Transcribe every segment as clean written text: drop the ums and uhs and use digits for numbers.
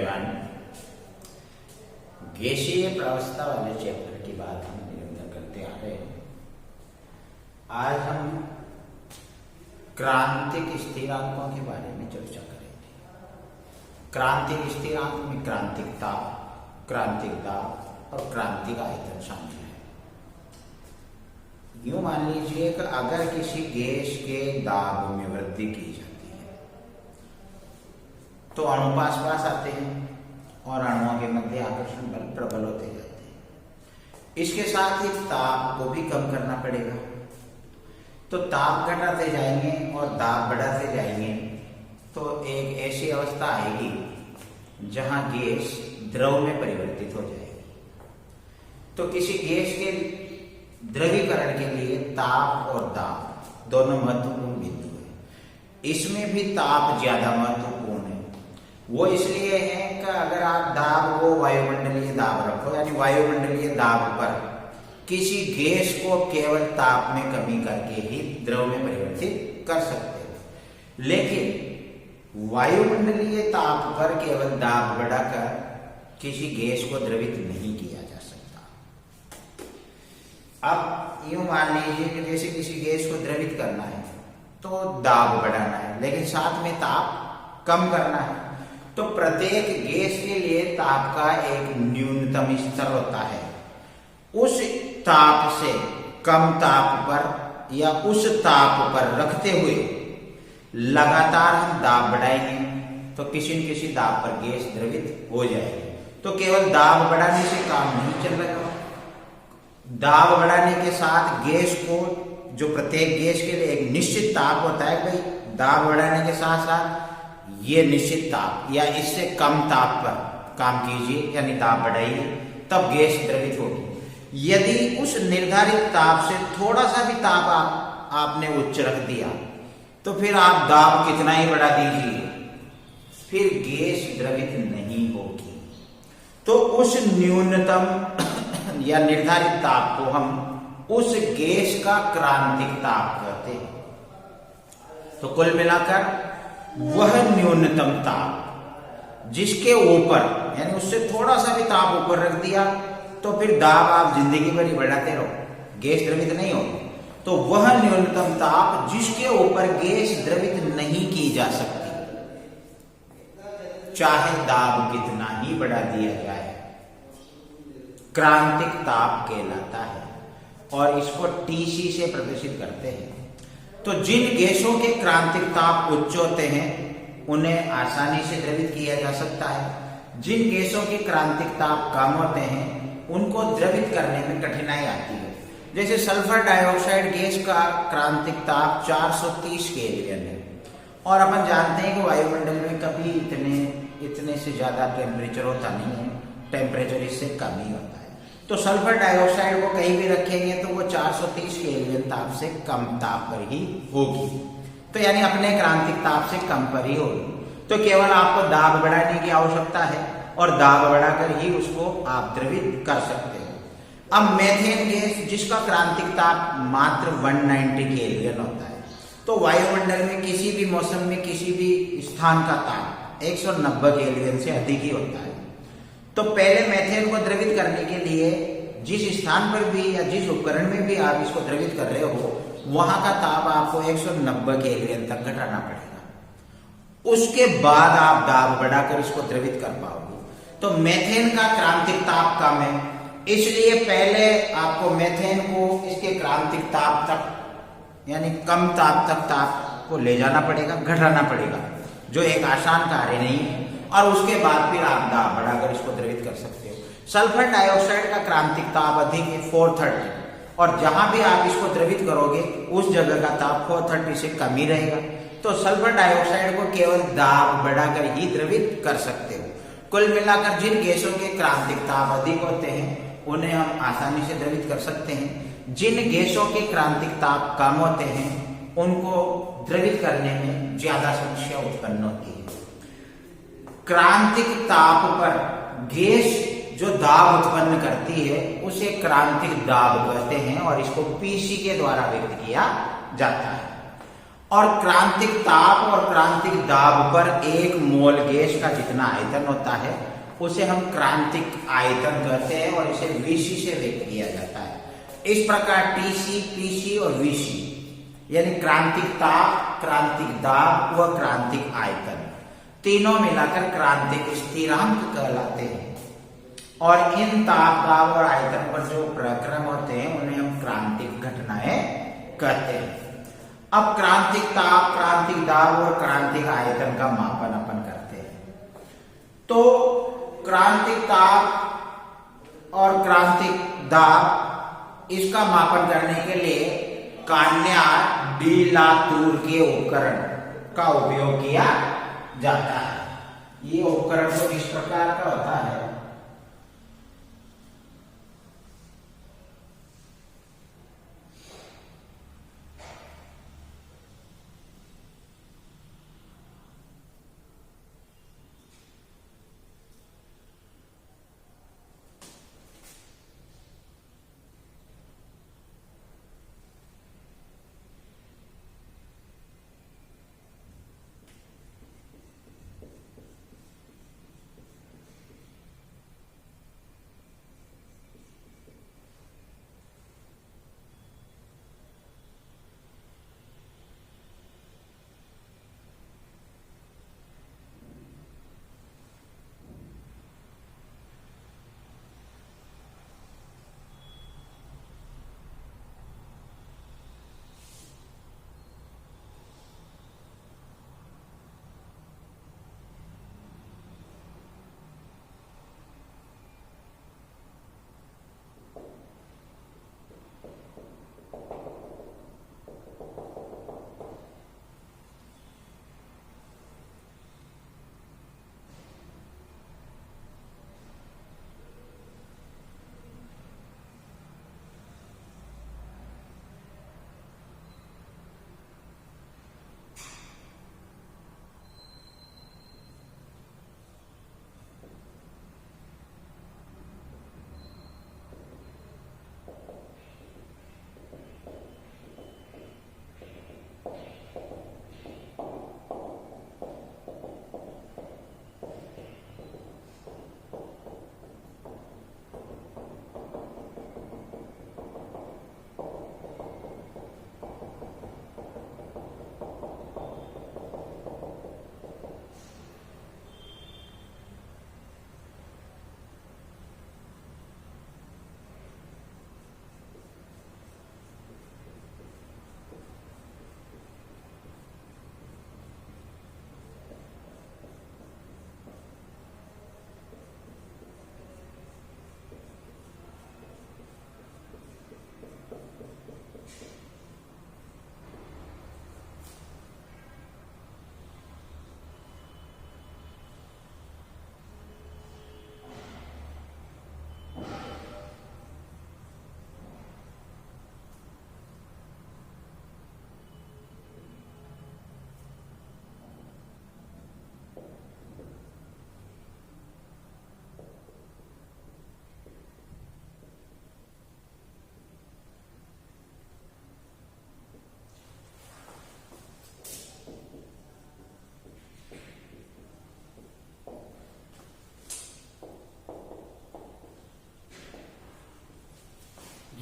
Everyone, गैसीय प्रावस्था वाले chapter की बात हम निरंतर करते आ रहे हैं। आज हम क्रांतिक स्थिरांकों के बारे में चर्चा करेंगे। क्रांतिक स्थिरांक में क्रांतिक ताप, क्रांतिक दाब और क्रांतिक आयतन शामिल है। यूं मान लीजिए कि अगर किसी गैस के दाब में वृद्धि की जाती है तो अणु पास पास आते हैं और अणुओं के मध्य आकर्षण बल प्रबल होते जाते हैं। इसके साथ ही ताप को भी कम करना पड़ेगा, तो ताप घटाते जाएंगे और दाब बढ़ाते जाएंगे तो एक ऐसी अवस्था आएगी जहां गैस द्रव में परिवर्तित हो जाएगी। तो किसी गैस के द्रवीकरण के लिए ताप और दाब दोनों महत्वपूर्ण बिंदु है। इसमें भी ताप ज्यादा महत्वपूर्ण है। वो इसलिए है कि अगर आप दाब को वायुमंडलीय दाब रखो, यानी वायुमंडलीय दाब पर किसी गैस को केवल ताप में कमी करके ही द्रव में परिवर्तित कर सकते हो, लेकिन वायुमंडलीय ताप पर केवल दाब बढ़ाकर किसी गैस को द्रवित नहीं किया जा सकता। अब यूं मान लीजिए कि जैसे किसी गैस को द्रवित करना है तो दाब बढ़ाना है, लेकिन साथ में ताप कम करना है। तो प्रत्येक गैस के लिए ताप का एक न्यूनतम स्तर होता है। उस ताप से कम ताप पर या उस ताप पर रखते हुए लगातार हम दाब बढ़ाएंगे तो किसी न किसी दाब पर गैस द्रवित हो जाएगी। तो केवल दाब बढ़ाने से काम नहीं चलेगा। दाब बढ़ाने के साथ गैस को, जो प्रत्येक गैस के लिए एक निश्चित ताप होता है, भाई दाब बढ़ाने के साथ साथ ये निश्चित ताप या इससे कम ताप पर काम कीजिए, यानी दाब बढ़ाइए, तब गैस द्रवित होगी। यदि उस निर्धारित ताप से थोड़ा सा भी ताप आपने उच्च रख दिया तो फिर आप दाब कितना ही बढ़ा दीजिए, फिर गैस द्रवित नहीं होगी। तो उस न्यूनतम या निर्धारित ताप को हम उस गैस का क्रांतिक ताप कहते हैं। तो कुल मिलाकर वह न्यूनतम ताप जिसके ऊपर, यानी उससे थोड़ा सा भी ताप ऊपर रख दिया तो फिर दाब आप जिंदगी भर ही बढ़ाते रहो, गैस द्रवित नहीं होगी। तो वह न्यूनतम ताप जिसके ऊपर गैस द्रवित नहीं की जा सकती, चाहे दाब कितना ही बढ़ा दिया जाए, क्रांतिक ताप कहलाता है और इसको TC से प्रदर्शित करते हैं। तो जिन गैसों के क्रांतिक ताप उच्च होते हैं उन्हें आसानी से द्रवित किया जा सकता है। जिन गैसों के क्रांतिक ताप कम होते हैं उनको द्रवित करने में कठिनाई आती है। जैसे सल्फर डाइऑक्साइड गैस का क्रांतिक ताप 430 केल्विन है और अपन जानते हैं कि वायुमंडल में कभी इतने से ज्यादा टेम्परेचर होता नहीं है, टेम्परेचर इससे कम ही होता है। तो सल्फर डाइऑक्साइड को कहीं भी रखेंगे तो वो 430 केल्विन ताप से कम ताप पर ही होगी, तो यानी अपने क्रांतिक ताप से कम पर ही होगी। तो केवल आपको दाब बढ़ाने की आवश्यकता है और दाब बढ़ाकर ही उसको आप द्रवित कर सकते हैं। अब मेथेन गैस जिसका क्रांतिक ताप मात्र 190 केल्विन होता है, तो वायुमंडल में किसी भी मौसम में किसी भी स्थान का ताप 190 केल्विन से अधिक ही होता है। तो पहले मेथेन को द्रवित करने के लिए जिस स्थान पर भी या जिस उपकरण में भी आप इसको द्रवित कर रहे हो वहां का ताप आपको 190 केल्विन तक घटाना पड़ेगा। उसके बाद आप दाब बढ़ाकर इसको द्रवित कर पाओगे। तो मेथेन का क्रांतिक ताप कम है, इसलिए पहले आपको मेथेन को इसके क्रांतिक ताप तक, यानी कम ताप तक ताप को ले जाना पड़ेगा, घटाना पड़ेगा, जो एक आसान कार्य नहीं है। और उसके बाद फिर आप दाब बढ़ाकर इसको द्रवित कर सकते हो। सल्फर डाइऑक्साइड का क्रांतिक ताप अधिक है 430, और जहां भी आप इसको द्रवित करोगे उस जगह का ताप 430 से कम ही रहेगा। तो सल्फर डाइऑक्साइड को केवल दाब बढ़ाकर ही द्रवित कर सकते हो। कुल मिलाकर जिन गैसों के क्रांतिक ताप अधिक होते हैं उन्हें हम आसानी से द्रवित कर सकते हैं। जिन गैसों के क्रांतिक ताप कम होते हैं उनको द्रवित करने में ज्यादा समस्या उत्पन्न होती है। क्रांतिक ताप पर गैस जो दाब उत्पन्न करती है उसे क्रांतिक दाब कहते हैं और इसको PC के द्वारा व्यक्त किया जाता है। और क्रांतिक ताप और क्रांतिक दाब पर एक मोल गैस का जितना आयतन होता है उसे हम क्रांतिक आयतन कहते हैं और इसे Vc से व्यक्त किया जाता है। इस प्रकार Tc, Pc और Vc यानी क्रांतिक ताप, क्रांतिक दाब व क्रांतिक आयतन तीनों मिलाकर क्रांतिक स्थिरांक कहलाते हैं और इन ताप, दाब और आयतन पर जो प्रक्रम होते हैं उन्हें हम क्रांतिक घटनाएं कहते हैं। अब क्रांतिक ताप, क्रांतिक दाब और क्रांतिक आयतन का मापन अपन करते हैं। तो क्रांतिक ताप और क्रांतिक दाब इसका मापन करने के लिए कान्यार डी लातूर के उपकरण का उपयोग किया जाता है। ये उपकरण तो इस प्रकार का होता है।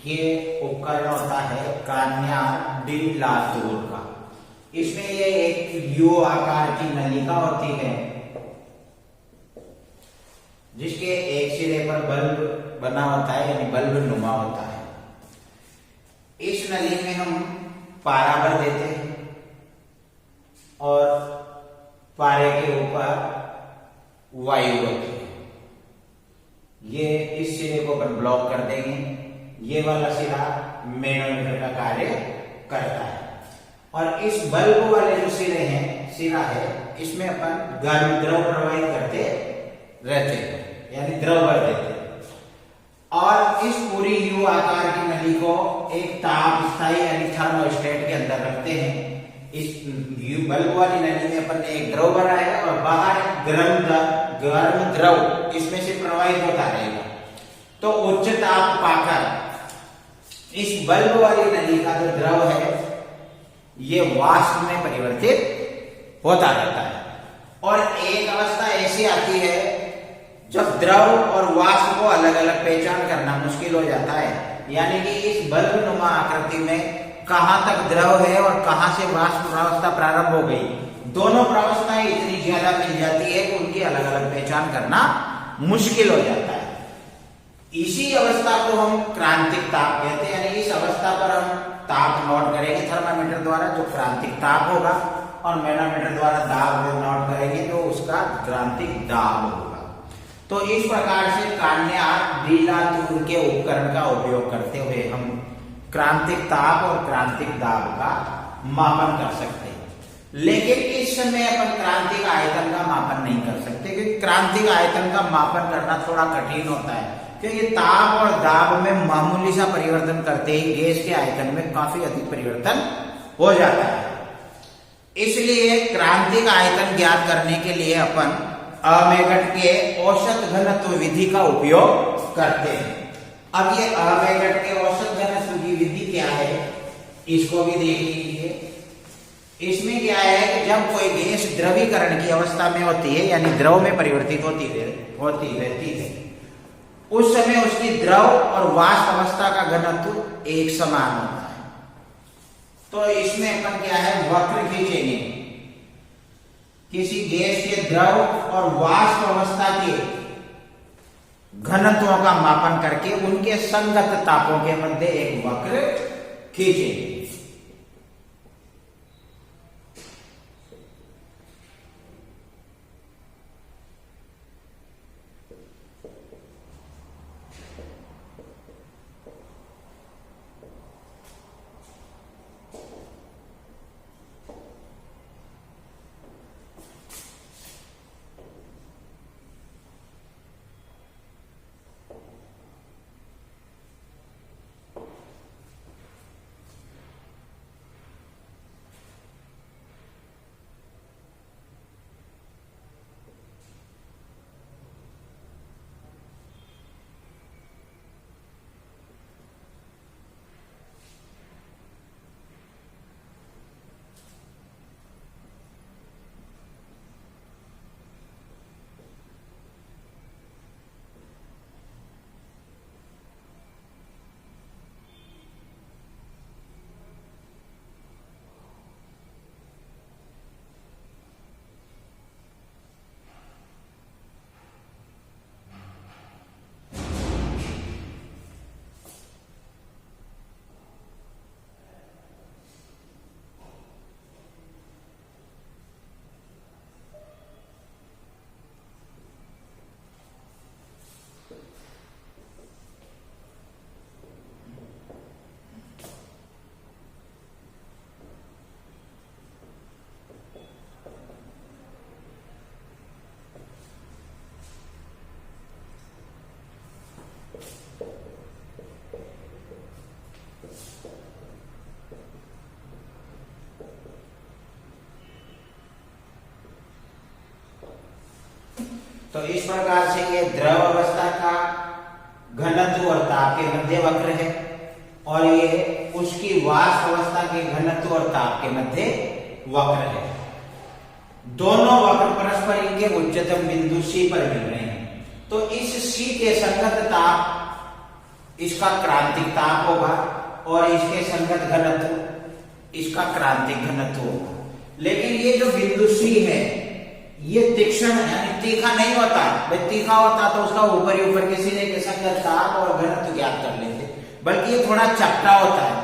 ये उपकरण होता है कान्यार डी लातूर का। इसमें ये एक यू आकार की नलिका होती है जिसके एक सिरे पर बल्ब बना होता है यानी बल्ब नुमा होता है। इस नली में हम पारा भर देते हैं और पारे के ऊपर वायु होती है। ये इस सिरे को अपन ब्लॉक कर देंगे। ये वाला सिरा मैनोमीटर का कार्य करता है और इस बल्ब वाले जो सिरा है इसमें अपन गर्म द्रव प्रवाहित करते रहते हैं यानी द्रव भर देते हैं और इस पूरी यू आकार की नली को एक ताप स्थायी यानी थर्मोस्टेट के अंदर रखते हैं। इस यू बल्ब वाली नली में अपन ने एक द्रव भरा है और बाहर गर्म द्रव इसमें से प्रवाहित होता रहेगा। तो उच्च ताप पाकर इस बल्ब वाली नली का जो द्रव है ये वाष्प में परिवर्तित होता रहता है। और एक अवस्था ऐसी आती है जब द्रव और वाष्प को अलग अलग पहचान करना मुश्किल हो जाता है, यानी कि इस बल्ब नुमा आकृति में कहां तक द्रव है और कहां से वाष्प प्रावस्था प्रारंभ हो गई, दोनों प्रावस्थाएं इतनी ज्यादा मिल जाती है कि उनकी अलग अलग पहचान करना मुश्किल हो जाता है। इसी अवस्था को हम क्रांतिक ताप कहते हैं, यानी इस अवस्था पर हम ताप नोट करेंगे थर्मामीटर द्वारा, जो क्रांतिक ताप होगा, और मैनोमीटर द्वारा दाब नोट करेंगे तो उसका क्रांतिक दाब होगा। तो इस प्रकार से कान्यार बिलातूर के उपकरण का उपयोग करते हुए हम क्रांतिक ताप और क्रांतिक दाब का मापन कर सकते हैं। लेकिन इस समय अपन क्रांतिक आयतन का मापन नहीं कर सकते, क्योंकि क्रांतिक आयतन का मापन करना थोड़ा कठिन होता है, क्योंकि ताप और दाब में मामूली सा परिवर्तन करते ही गैस के आयतन में काफी अधिक परिवर्तन हो जाता है। इसलिए क्रांतिक आयतन ज्ञात करने के लिए अपन अमेगट के औसत घनत्व विधि का उपयोग करते हैं। अब ये अमेगट के औसत घनत्व की विधि क्या है, इसको भी देख लीजिए। इसमें क्या है कि जब कोई गैस द्रवीकरण की अवस्था में होती है, यानी द्रव में परिवर्तित होती रहती है, उस समय उसकी द्रव और वाष्प अवस्था का घनत्व एक समान होता है। तो इसमें अपन क्या है, वक्र खींचेंगे, किसी गैस के द्रव और वाष्प अवस्था के घनत्वों का मापन करके उनके संगत तापों के मध्य एक वक्र खींचेंगे। तो इस प्रकार से ये द्रव अवस्था का घनत्व और ताप के मध्य वक्र है, और ये उसकी वाष्प अवस्था के घनत्व और ताप के मध्य वक्र है। दोनों वक्र परस्पर इनके उच्चतम बिंदु C पर मिल रहे हैं। तो इस C के संगत ताप इसका क्रांतिक ताप होगा, और इसके संगत घनत्व इसका क्रांतिक घनत्व होगा। लेकिन ये जो बिंदु C है ये तीक्ष्ण यानी तीखा नहीं होता। भाई तीखा होता तो उसका ऊपर ही ऊपर किसी ने के संगत ताप और घनत्व ज्ञात कर लेते, बल्कि ये थोड़ा चपटा होता है।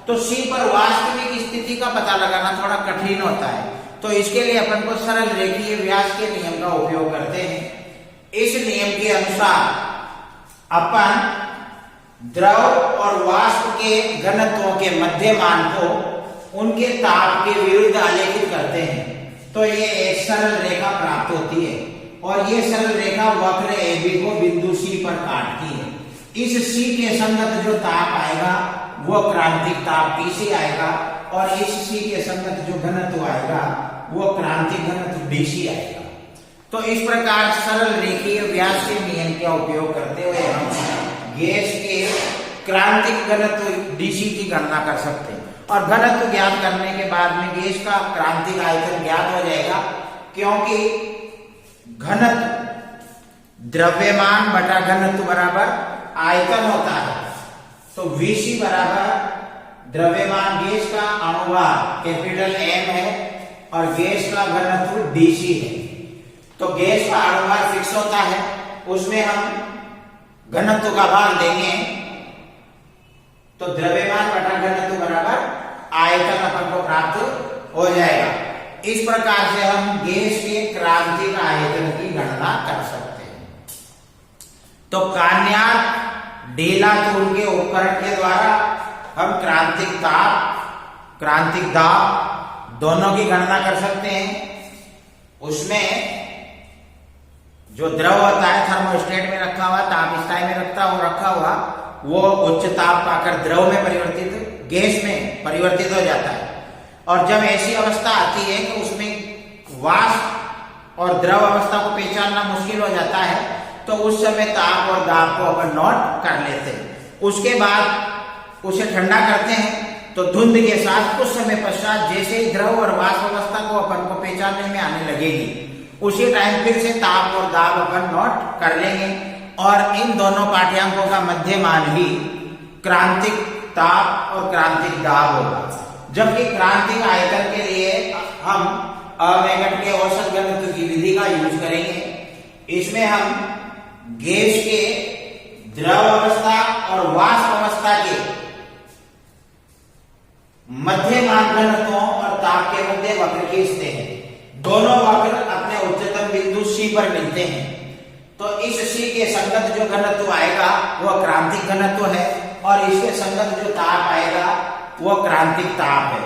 तो C पर वास्तविक स्थिति का पता लगाना थोड़ा कठिन होता है। तो इसके लिए अपन को सरल रेखीय व्यास के नियम का उपयोग करते हैं। इस नियम के अनुसार अपन द्रव और वाष्प के घनत्वों के मध्य मान को उनके ताप के विरुद्ध आलेखित करते हैं, तो ये एक सरल रेखा प्राप्त होती है, और ये सरल रेखा वक्र AB को बिंदु C पर काटती है। इस C के संगत जो ताप आएगा वो क्रांतिक ताप PC आएगा, और इस C के संगत जो घनत्व आएगा वो क्रांतिक घनत्व DC आएगा। तो इस प्रकार सरल रेखीय व्यास के नियम का उपयोग करते हुए हम गैस के क्रांतिक घनत्व DC की गणना कर सकते हैं। और घनत्व ज्ञात करने के बाद में गैस का क्रांतिक आयतन ज्ञात हो जाएगा, क्योंकि घनत्व द्रव्यमान बटा घनत्व बराबर आयतन होता है। तो Vc बराबर द्रव्यमान गैस का अणुभार कैपिटल M है और गैस का घनत्व Dc है। तो गैस का अणुभार फिक्स होता है, उसमें हम घनत्व का भाग देंगे तो द्रव्यमान बटा घनत्व बराबर आयतन अपन को प्राप्त हो जाएगा। इस प्रकार से हम गैस के क्रांतिक आयतन की गणना कर सकते हैं। तो कान्यात डेला तूल के उपकरण के द्वारा हम क्रांतिक ताप, क्रांतिक दाब दोनों की गणना कर सकते हैं। उसमें जो द्रव होता है थर्मोस्टेट में रखा हुआ, ताप स्थायी में रखा हुआ, वो उच्च ताप पाकर द्रव में परिवर्तित, गैस में परिवर्तित हो जाता है। और जब ऐसी अवस्था आती है कि उसमें वाष्प और द्रव अवस्था को पहचानना मुश्किल हो जाता है, तो उस समय ताप और दाब को अपन नोट कर लेते हैं। उसके बाद उसे ठंडा करते हैं तो धुंध के साथ कुछ समय पश्चात जैसे ही द्रव और वाष्प अवस्था को अपन को पहचानने में आने लगेगी, उसी टाइम फिर से ताप और दाब अपन नोट कर लेंगे। और इन दोनों पाठ्यांकों का मध्यमान ही क्रांतिक ताप और क्रांतिक दाब होगा। जबकि क्रांतिक आयतन के लिए हम अमेगट के औसत घनत्व की विधि का यूज करेंगे। इसमें हम गैस के द्रव अवस्था और वाष्प अवस्था के मध्यमान घनत्वों और ताप के मध्य वक्र खींचते हैं। दोनों वक्र अपने उच्चतम बिंदु C पर मिलते हैं। तो इस C के संगत जो घनत्व आएगा वह क्रांतिक घनत्व है और इसके संगत जो ताप आएगा वह क्रांतिक ताप है।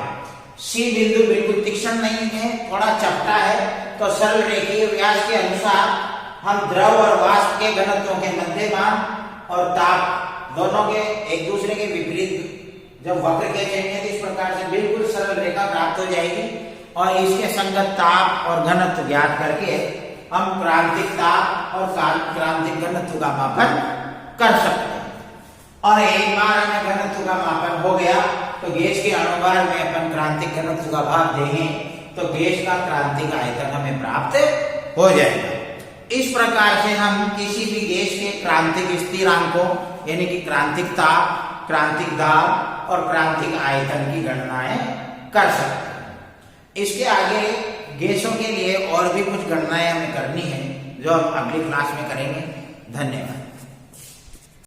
C बिंदु बिल्कुल तीक्ष्ण नहीं है, थोड़ा चपटा है। तो सरल रेखीय व्यास के अनुसार हम द्रव और वाष्प के घनत्वों के मध्यमान और ताप दोनों के एक दूसरे के विपरीत जब वक्र खींचेंगे तो इस प्रकार से बिल्कुल सरल रेखा प्राप्त हो जाएगी। और इसके संगत ताप और घनत्व ज्ञात करके हम क्रांतिक ताप और क्रांतिक घनत्व का मापन कर सकते हैं। और एक बार हमें घनत्व का मापन हो गया तो गैस के अणुभार में अपन क्रांतिक घनत्व का भाग देंगे तो गैस का क्रांतिक आयतन हमें प्राप्त हो जाएगा। इस प्रकार से हम किसी भी गैस के क्रांतिक स्थिरांकों यानी कि क्रांतिक ताप, क्रांतिक दाब और क्रांतिक आयतन की गणनाएं कर सकते हैं। इसके आगे गैसों के लिए और भी कुछ गणनाएं हमें करनी है जो हम अगली क्लास में करेंगे। धन्यवाद।